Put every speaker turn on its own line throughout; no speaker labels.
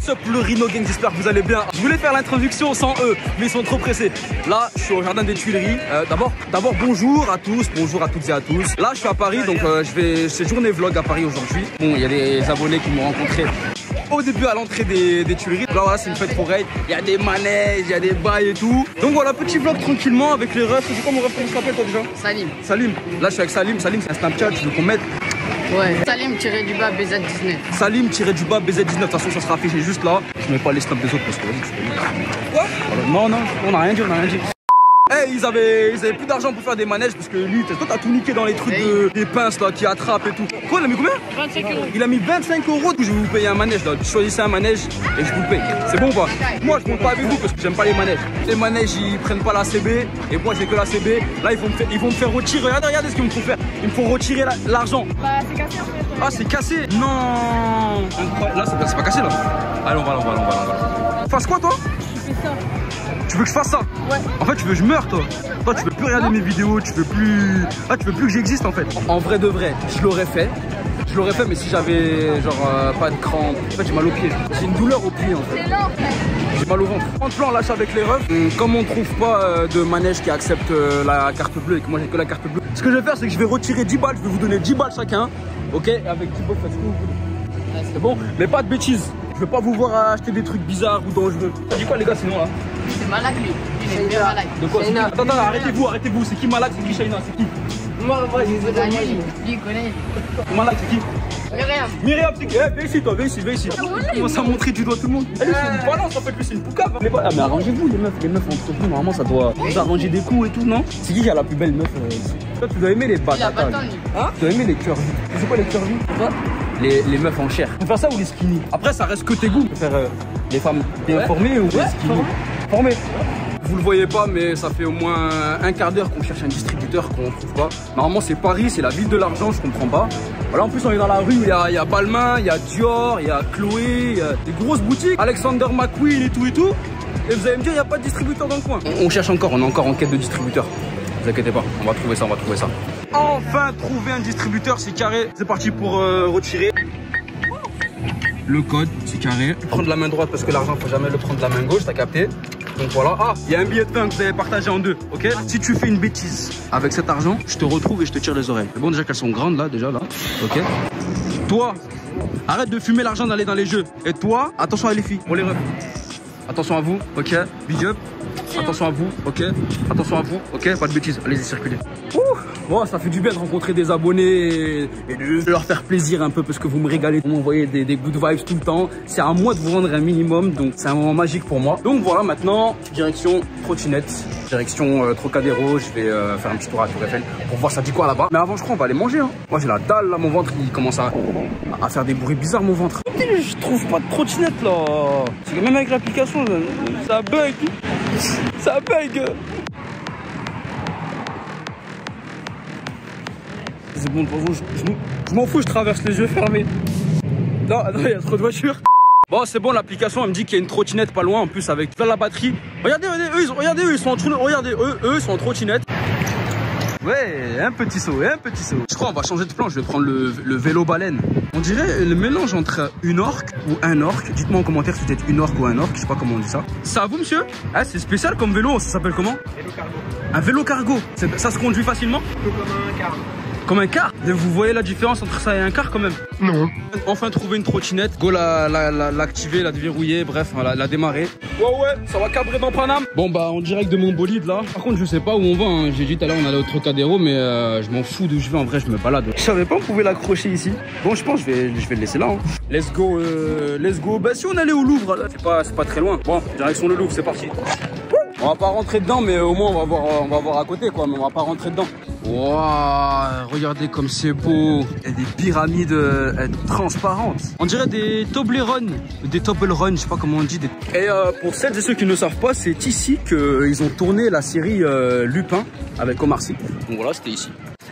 Sup le Rhino Gang, j'espère que vous allez bien. Je voulais faire l'introduction sans eux, mais ils sont trop pressés. Là, je suis au jardin des Tuileries. D'abord, bonjour à tous, bonjour à toutes et à tous. Là, je suis à Paris, donc c'est journée vlog à Paris aujourd'hui. Bon, il y a des abonnés qui m'ont rencontré au début à l'entrée des Tuileries. Là, voilà, c'est une fête foraine. Il y a des manèges, il y a des bails et tout. Donc voilà, petit vlog tranquillement avec les refs. C'est quoi mon ref, comment tu t'appelles toi déjà?
Salim.
Salim. Là, je suis avec Salim. Salim, c'est un Snapchat, tu veux qu'on mette?
Ouais. Salim-du-bas BZ19.
Salim-du-bas BZ19. De toute façon, ça sera affiché juste là. Je mets pas les snaps des autres parce que vas-y, tu peux. Quoi? Non, on n'a rien dit, Hey, ils avaient plus d'argent pour faire des manèges parce que lui, toi t'as tout niqué dans les trucs des pinces là qui attrapent et tout. Quoi, il a mis combien? 25 €. Il a mis 25 €. Je vais vous payer un manège là. Choisissez un manège et je vous le paye. C'est bon ou pas? Moi je compte pas avec vous parce que j'aime pas les manèges. Les manèges ils prennent pas la CB et moi j'ai que la CB. Là ils vont me faire retirer. Regardez ce qu'ils me font faire. Ils me font retirer l'argent.
Bah c'est cassé en fait.
Ah c'est cassé? Non. Incroyable. Là c'est pas cassé là. Allez on va. Fasse quoi toi?
Tu fais ça.
Tu veux que je fasse ça? Ouais. En fait, tu veux que je meure, toi. Toi, tu veux plus regarder mes vidéos, tu veux plus... Ah, tu veux plus que j'existe, en fait. En vrai de vrai, je l'aurais fait. Mais si j'avais, genre, pas de crampes. En fait, j'ai mal aux pieds. J'ai une douleur au pied, en fait.
C'est lent, en fait.
J'ai mal au ventre. En plan, lâche avec les refs. Comme on trouve pas de manège qui accepte la carte bleue et que moi, j'ai que la carte bleue. Ce que je vais faire, c'est que je vais retirer 10 balles. Je vais vous donner 10 balles chacun. Ok? Avec 10 balles, faites ce que vous voulez. C'est bon? Mais pas de bêtises. Je veux pas vous voir acheter des trucs bizarres ou dangereux. Ça dit quoi, les gars, sinon, là?
C'est malade, lui. Il est bien malade.
De quoi? Attends, arrêtez-vous. C'est qui Malak? C'est qui Shaina? C'est qui?
Moi, je lui, il connaît.
Malak, c'est qui?
Myriam,
c'est qui? Viens ici. Il commence à montrer du doigt tout le monde. C'est une balance en fait, lui, c'est une poucave. Ah, mais arrangez-vous, les meufs entre vous, normalement, ça doit arranger des coups et tout, non? C'est qui a la plus belle meuf ici? Toi, tu dois aimer les batailles. Hein? Tu dois aimer les cœurs vus. C'est quoi les cœurs vus? Les meufs en chair. Tu peux faire ça ou les skinny? Après, ça reste que tes goûts. Tu peux faire les femmes bien formées ou les skinny? Formées. Vous le voyez pas, mais ça fait au moins un quart d'heure qu'on cherche un distributeur qu'on trouve pas. Normalement, c'est Paris, c'est la ville de l'argent, je comprends pas. Voilà, en plus, on est dans la rue, il y a Balmain, il y a Dior, il y a Chloé, il y a des grosses boutiques, Alexander McQueen et tout. Et vous allez me dire, il n'y a pas de distributeur dans le coin. On cherche encore, on est encore en quête de distributeur. Ne vous inquiétez pas, on va trouver ça. Enfin, trouver un distributeur, c'est carré. C'est parti pour retirer. Le code, c'est carré. Prendre la main droite parce que l'argent, faut jamais le prendre de la main gauche, t'as capté? Donc voilà. Ah, il y a un billet de 20 que vous avez partagé en deux, ok? Si tu fais une bêtise avec cet argent, je te retrouve et je te tire les oreilles. C'est bon déjà qu'elles sont grandes là, ok? Toi, arrête de fumer l'argent d'aller dans les jeux. Et toi, attention à les filles, pour les refs. Attention à vous, ok? Big up. Attention à vous, ok? Attention à vous, ok? Pas de bêtises, allez-y, circulez. Bon, ça fait du bien de rencontrer des abonnés et de leur faire plaisir un peu parce que vous me régalez. Vous m'envoyez des good vibes tout le temps. C'est à moi de vous rendre un minimum, donc c'est un moment magique pour moi. Donc voilà, maintenant, direction trottinette, direction Trocadéro. Je vais faire un petit tour à Tour Eiffel pour voir ça dit quoi là-bas. Mais avant, je crois, on va aller manger. Hein. Moi, j'ai la dalle là, mon ventre, il commence à faire des bruits bizarres, mon ventre. Je trouve pas de trottinette là. C'est que même avec l'application, ça bug. Ça bug. C'est bon, je m'en fous, je traverse les yeux fermés. Non, il y a trop de voitures. Bon, c'est bon, l'application, elle me dit qu'il y a une trottinette pas loin, en plus, avec la batterie. Regardez, eux, ils sont en trottinette. Regardez, eux, ils sont en trottinette. Ouais, un petit saut. Je crois qu'on va changer de plan, je vais prendre le vélo baleine. On dirait le mélange entre une orque ou un orque. Dites-moi en commentaire si c'est une orque ou un orque, je sais pas comment on dit ça. C'est à vous, monsieur? Ah, c'est spécial comme vélo, ça s'appelle comment? Vélo cargo. Un vélo cargo, ça se conduit facilement? Comme un car. Comme un car? Vous voyez la différence entre ça et un car quand même? Non. Enfin trouver une trottinette, go l'activer, la déverrouiller, bref, la démarrer. Ouais, ça va cabrer dans Paname. Bon bah en direct de mon bolide là. Par contre je sais pas où on va, hein. J'ai dit tout à l'heure on allait au Trocadéro, mais je m'en fous d'où je vais, en vrai je me balade. Je savais pas qu'on pouvait l'accrocher ici. Bon je pense que je vais le laisser là. Hein. Let's go. Bah si on allait au Louvre là, c'est pas très loin. Bon, direction le Louvre, c'est parti. On va pas rentrer dedans, mais au moins on va voir à côté quoi, mais on va pas rentrer dedans. Waouh, regardez comme c'est beau. Il y a des pyramides transparentes. On dirait des Toblerone, je sais pas comment on dit. Et pour celles et ceux qui ne savent pas, c'est ici qu'ils ont tourné la série Lupin avec Omar Sy. Donc voilà, c'était ici.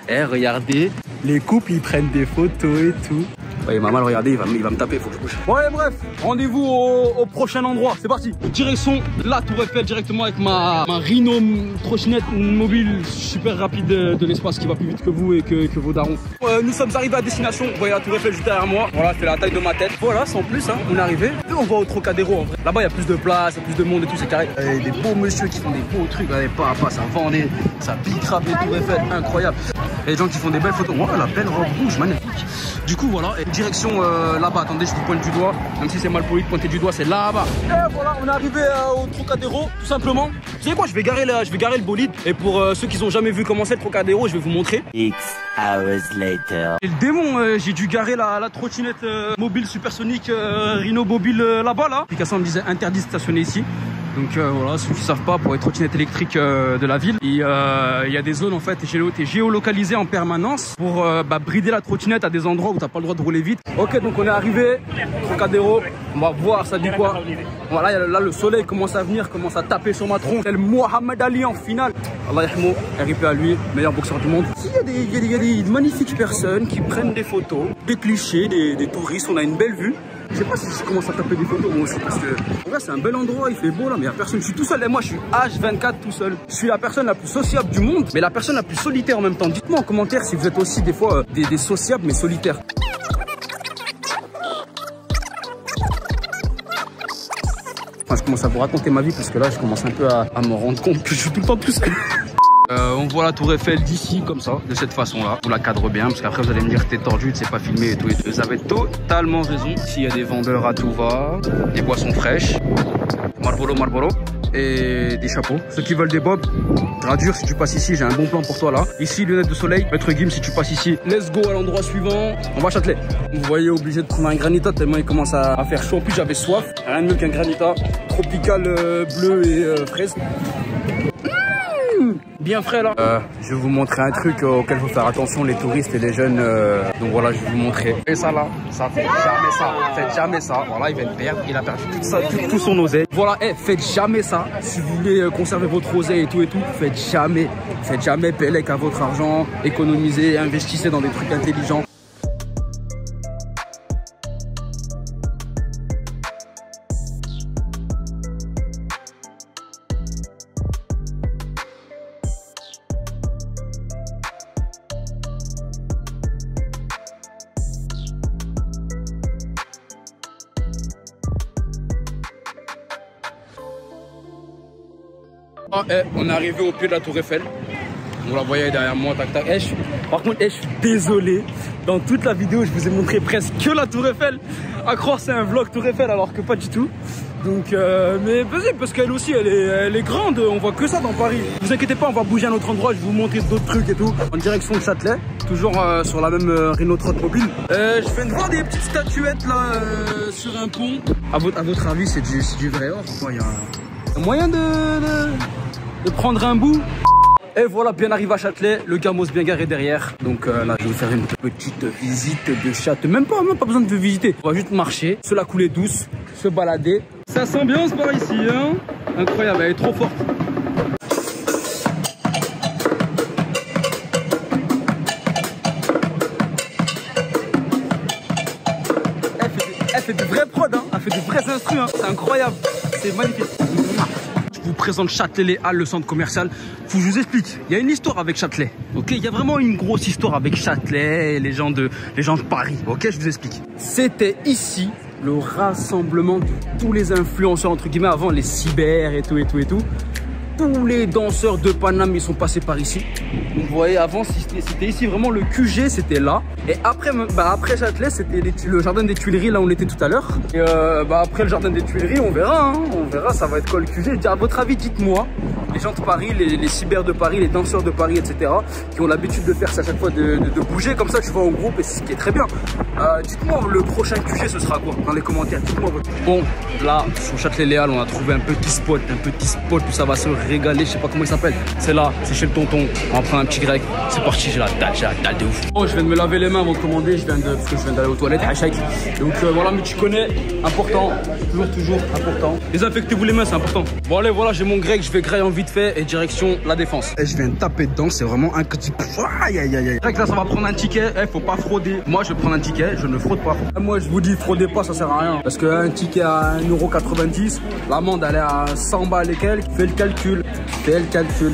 Et regardez, les couples ils prennent des photos et tout. Ouais, il m'a mal regardé, il va me taper, faut que je bouge. Ouais, bref, rendez-vous au prochain endroit, c'est parti. Direction la Tour Eiffel directement avec ma Rhino trottinette mobile super rapide de l'espace qui va plus vite que vous et que vos darons. Nous sommes arrivés à destination, vous voyez la Tour Eiffel juste derrière moi. Voilà, c'est la taille de ma tête. Voilà, sans plus, hein, on est arrivé. on va au Trocadéro en vrai. Là-bas, il y a plus de place, il y a plus de monde et tout, c'est carré. Il y a des beaux messieurs qui font des beaux trucs. Allez, pas, ça vendait, ça bicrape et tout, Eiffel, incroyable. Et les gens qui font des belles photos. Voilà, la belle robe rouge, magnifique. Du coup, voilà, et direction là-bas. Attendez, je vous pointe du doigt. Même si c'est mal poli de pointer du doigt, c'est là-bas. Et voilà, on est arrivé au Trocadéro, tout simplement. Vous savez quoi, je vais garer le bolide. Et pour ceux qui n'ont jamais vu comment c'est le Trocadéro, je vais vous montrer.
6 hours later.
Et le démon, j'ai dû garer la trottinette mobile supersonique Rhino mobile là-bas, là. L'application me disait interdit de stationner ici. Donc voilà, ceux qui ne savent pas, pour les trottinettes électriques de la ville, il y a des zones en fait géolocalisées en permanence pour brider la trottinette à des endroits où tu n'as pas le droit de rouler vite. Ok, donc on est arrivé, Trocadéro, on va voir ça dit quoi. Voilà, là le soleil commence à venir, commence à taper sur ma tronche. C'est le Mohamed Ali en finale. Allah yahmou, RIP à lui, meilleur boxeur du monde. Il y a des magnifiques personnes qui prennent des photos, des clichés, des touristes, on a une belle vue. Je sais pas si je commence à taper des photos moi aussi parce que en vrai c'est un bel endroit, il fait beau là mais il n'y a personne, je suis tout seul et moi je suis H24 tout seul. Je suis la personne la plus sociable du monde mais la personne la plus solitaire en même temps. Dites-moi en commentaire si vous êtes aussi des fois des sociables mais solitaires. Enfin je commence à vous raconter ma vie parce que là je commence un peu à me rendre compte que je suis tout le temps tout seul. On voit la tour Eiffel d'ici comme ça, de cette façon-là. On la cadre bien parce qu'après vous allez me dire t'es tordu, tu sais pas filmer et tout. Vous avez totalement raison. Ici il y a des vendeurs à tout va, des boissons fraîches, Marlboro et des chapeaux. Ceux qui veulent des bobs, Radur si tu passes ici, j'ai un bon plan pour toi là. Ici lunettes de soleil, Maître Gims si tu passes ici. Let's go à l'endroit suivant. On va à Châtelet. Vous voyez obligé de prendre un granita tellement il commence à faire chaud. En plus j'avais soif. Rien de mieux qu'un granita tropical bleu et fraise. Bien frais là. Je vais vous montrer un truc auquel il faut faire attention les touristes et les jeunes. Donc voilà, je vais vous montrer. Et ça là, ça fait jamais ça. Faites jamais ça. Voilà, il vient de perdre. Il a perdu tout son oseille. Voilà, faites jamais ça. Si vous voulez conserver votre oseille et tout, faites jamais. Faites jamais pélec à votre argent. Économisez, investissez dans des trucs intelligents. On est arrivé au pied de la tour Eiffel. Vous la voyez derrière moi, tac tac. Par contre, je suis désolé. Dans toute la vidéo, je vous ai montré presque que la tour Eiffel. À croire c'est un vlog tour Eiffel alors que pas du tout. Donc, mais vas-y, parce qu'elle aussi, elle est grande. On voit que ça dans Paris. Ne vous inquiétez pas, on va bouger à un autre endroit. Je vais vous montrer d'autres trucs et tout. En direction de Châtelet. Toujours sur la même Renault Trot mobile. Je viens de voir des petites statuettes là sur un pont. À votre avis, c'est du vrai or quoi? Il y a moyen de prendre un bout. Et voilà, bien arrivé à Châtelet, le gamos bien garé derrière. Donc là, je vais vous faire une petite visite de Châtelet. Même pas besoin de visiter. On va juste marcher, se la couler douce, se balader. Ça s'ambiance par ici, hein. Incroyable, elle est trop forte. Elle fait de vrais prods, hein. Elle fait de vrais instrus, hein. C'est incroyable, c'est magnifique. Je vous présente Châtelet les Halles, le centre commercial. Faut que je vous explique. Il y a une histoire avec Châtelet. Ok, il y a vraiment une grosse histoire avec Châtelet et les gens de Paris. Ok, je vous explique. C'était ici le rassemblement de tous les influenceurs entre guillemets avant les cyber et tout. Tous les danseurs de Paname ils sont passés par ici. Donc vous voyez avant c'était ici vraiment le QG, c'était là. Et après Châtelet c'était le jardin des Tuileries là où on était tout à l'heure. Et après le jardin des Tuileries on verra, hein, on verra ça va être quoi le QG. À votre avis dites-moi, les gens de Paris, les cyber de Paris, les danseurs de Paris etc. qui ont l'habitude de faire ça à chaque fois de bouger comme ça tu vois en groupe et c'est ce qui est très bien. Dites-moi le prochain QG ce sera quoi dans les commentaires, dites-moi votre... Bon là sur Châtelet les Halles on a trouvé un petit spot où ça va se régaler, je sais pas comment il s'appelle. C'est là, c'est chez le tonton. On va prendre un petit grec. C'est parti, j'ai la dalle de ouf. Bon, je viens de me laver les mains avant de commander. Parce que je viens d'aller aux toilettes. Donc voilà, mais tu connais, important. Toujours important. Désinfectez-vous les mains, c'est important. Bon, allez, voilà, j'ai mon grec. Je vais grailler en vite fait et direction la défense. Et je viens de taper dedans. C'est vraiment un petit. Aïe. Grec, là, ça va prendre un ticket. Faut pas frauder. Moi, je vais prendre un ticket. Je ne fraude pas. Moi, je vous dis, fraudez pas, ça sert à rien. Parce qu'un ticket à 1,90 €, l'amende, elle est à 100 balles et quelques. Fais le calcul.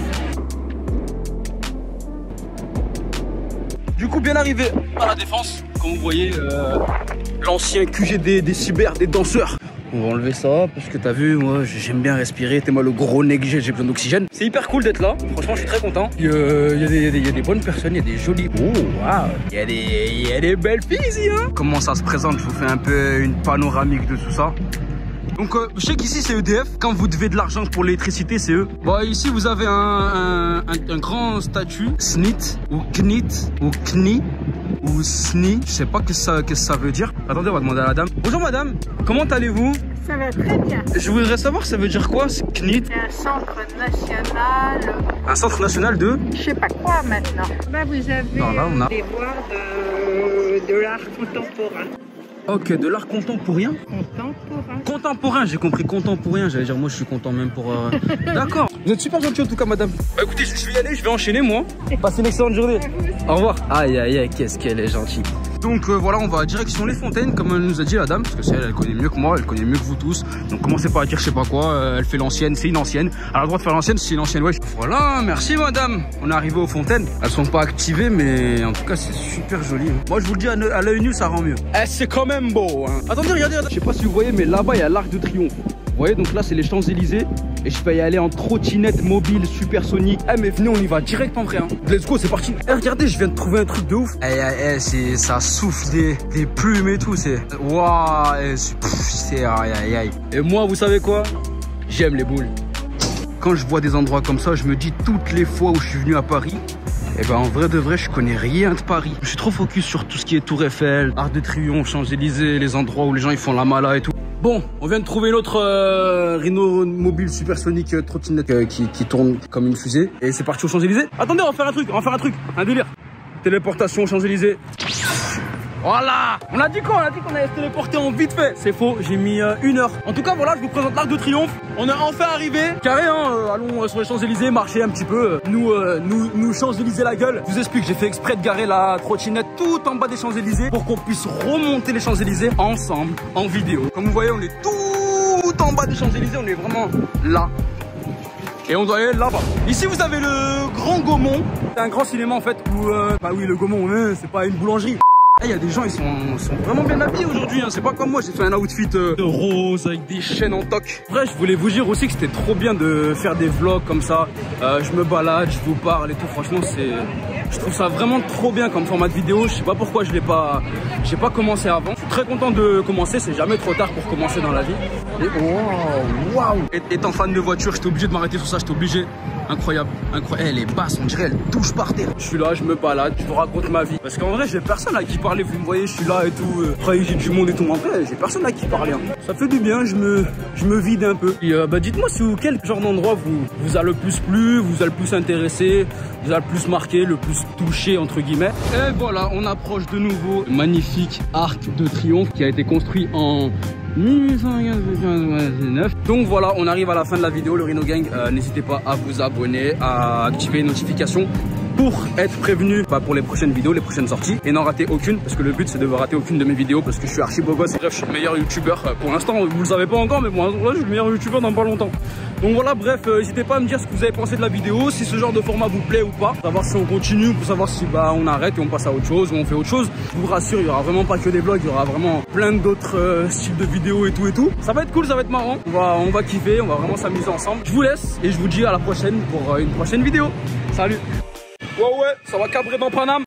Du coup, bien arrivé à la défense, comme vous voyez, l'ancien QG des cyber, des danseurs. On va enlever ça parce que t'as vu, moi j'aime bien respirer. T'es moi le gros nez que j'ai besoin d'oxygène. C'est hyper cool d'être là. Franchement, je suis très content. Il y a des bonnes personnes, il y a des jolies. Oh, waouh. Il y a des belles filles ici, hein. Comment ça se présente? Je vous fais un peu une panoramique de tout ça. Donc je sais qu'ici c'est EDF, quand vous devez de l'argent pour l'électricité c'est eux. Bon ici vous avez un grand statut, SNIT ou KNIT ou KNI ou SNI, je sais pas ce que ça veut dire. Attendez, on va demander à la dame. Bonjour madame, comment allez-vous?
Ça va très bien.
Je voudrais savoir ça veut dire quoi, KNIT?
C'est un centre national.
Un centre national de?
Je sais pas quoi maintenant. Là vous avez des voies de l'art contemporain.
Ok, de l'art contemporain. Contemporain, j'ai compris contemporain. J'allais dire, moi je suis content même pour. D'accord. Vous êtes super gentil en tout cas, madame. Bah écoutez, je vais y aller, je vais enchaîner moi. Passez une excellente journée. Au revoir. Aïe aïe aïe, qu'est-ce qu'elle est gentille. Donc voilà, on va direction les fontaines, comme elle nous a dit la dame, parce que c'est elle connaît mieux que moi, elle connaît mieux que vous tous. Donc commencez pas à dire je sais pas quoi, elle fait l'ancienne, c'est une ancienne. Elle a le droit de faire l'ancienne, c'est une ancienne, ouais. Voilà, merci madame. On est arrivé aux fontaines. Elles sont pas activées, mais en tout cas c'est super joli. Moi je vous le dis, à l'œil nu ça rend mieux. Eh, c'est quand même beau, hein. Attendez, regardez. Je sais pas si vous voyez, mais là-bas il y a l'Arc de Triomphe. Vous voyez, donc là c'est les Champs-Élysées. Et je peux y aller en trottinette mobile supersonique. Eh mais venez, on y va direct en vrai, hein. Let's go, c'est parti. Eh regardez, je viens de trouver un truc de ouf. Ça souffle des plumes et tout. C'est waouh, c'est aïe aïe aïe. Et moi, vous savez quoi? J'aime les boules. Quand je vois des endroits comme ça, je me dis toutes les fois où je suis venu à Paris, et ben en vrai de vrai, je connais rien de Paris. Je suis trop focus sur tout ce qui est Tour Eiffel, Arc de Triomphe, Champs-Élysées, les endroits où les gens ils font la mala et tout. Bon, on vient de trouver une autre Rhino mobile supersonique trottinette qui tourne comme une fusée. Et c'est parti aux Champs-Élysées. Attendez, on va faire un truc, un délire. Téléportation aux Champs-Élysées. Voilà. On a dit quoi? On a dit qu'on allait se téléporter en vite fait. C'est faux, j'ai mis 1 heure. En tout cas, voilà, je vous présente l'Arc de Triomphe. On est enfin arrivé. Carré, hein, allons sur les Champs-Élysées, marcher un petit peu. Nous Champs-Élysées la gueule. Je vous explique, j'ai fait exprès de garer la trottinette tout en bas des Champs-Élysées pour qu'on puisse remonter les Champs-Élysées ensemble en vidéo. Comme vous voyez, on est tout en bas des Champs-Élysées, on est vraiment là. Et on doit aller là-bas. Ici, vous avez le Grand Gaumont. C'est un grand cinéma en fait où, bah oui, le Gaumont, c'est pas une boulangerie. Il y a des gens, ils sont vraiment bien habillés aujourd'hui, hein. C'est pas comme moi, j'ai fait un outfit rose avec des chaînes en toc. Après, je voulais vous dire aussi que c'était trop bien de faire des vlogs comme ça. Je me balade, je vous parle et tout. Franchement, je trouve ça vraiment trop bien comme format de vidéo. Je sais pas pourquoi j'ai pas commencé avant. Je suis très content de commencer, c'est jamais trop tard pour commencer dans la vie. Et waouh. Étant fan de voiture, j'étais obligé de m'arrêter sur ça, j'étais obligé. Incroyable, incroyable. Elle est basse, on dirait, elle touche par terre. Je suis là, je me balade, je vous raconte ma vie. Parce qu'en vrai, j'ai personne à qui parler. Vous me voyez, je suis là et tout. Après, j'ai du monde et tout. En vrai, j'ai personne à qui parler, hein. Ça fait du bien, je me vide un peu. Et bah, dites-moi quel genre d'endroit vous a le plus plu, vous a le plus intéressé, vous a le plus marqué, le plus touché, entre guillemets. Et voilà, on approche de nouveau le magnifique Arc de Triomphe qui a été construit en 1899. Donc voilà, on arrive à la fin de la vidéo, le Rhino Gang. N'hésitez pas à vous abonner, à activer les notifications pour être prévenu pour les prochaines vidéos, les prochaines sorties, et n'en rater aucune, parce que le but c'est de ne rater aucune de mes vidéos, parce que je suis archi beau gosse. Bref, je suis le meilleur youtubeur pour l'instant, vous le savez pas encore, mais bon, je suis le meilleur youtubeur dans pas longtemps. Donc voilà, bref, n'hésitez pas à me dire ce que vous avez pensé de la vidéo, si ce genre de format vous plaît ou pas, pour savoir si on continue, pour savoir si on arrête et on passe à autre chose, ou on fait autre chose. Je vous rassure, il y aura vraiment pas que des vlogs, il y aura vraiment plein d'autres styles de vidéos et tout. Ça va être cool, ça va être marrant, on va kiffer, on va vraiment s'amuser ensemble. Je vous laisse et je vous dis à la prochaine pour une prochaine vidéo. Salut. Ouais, ça va cabrer dans Paname.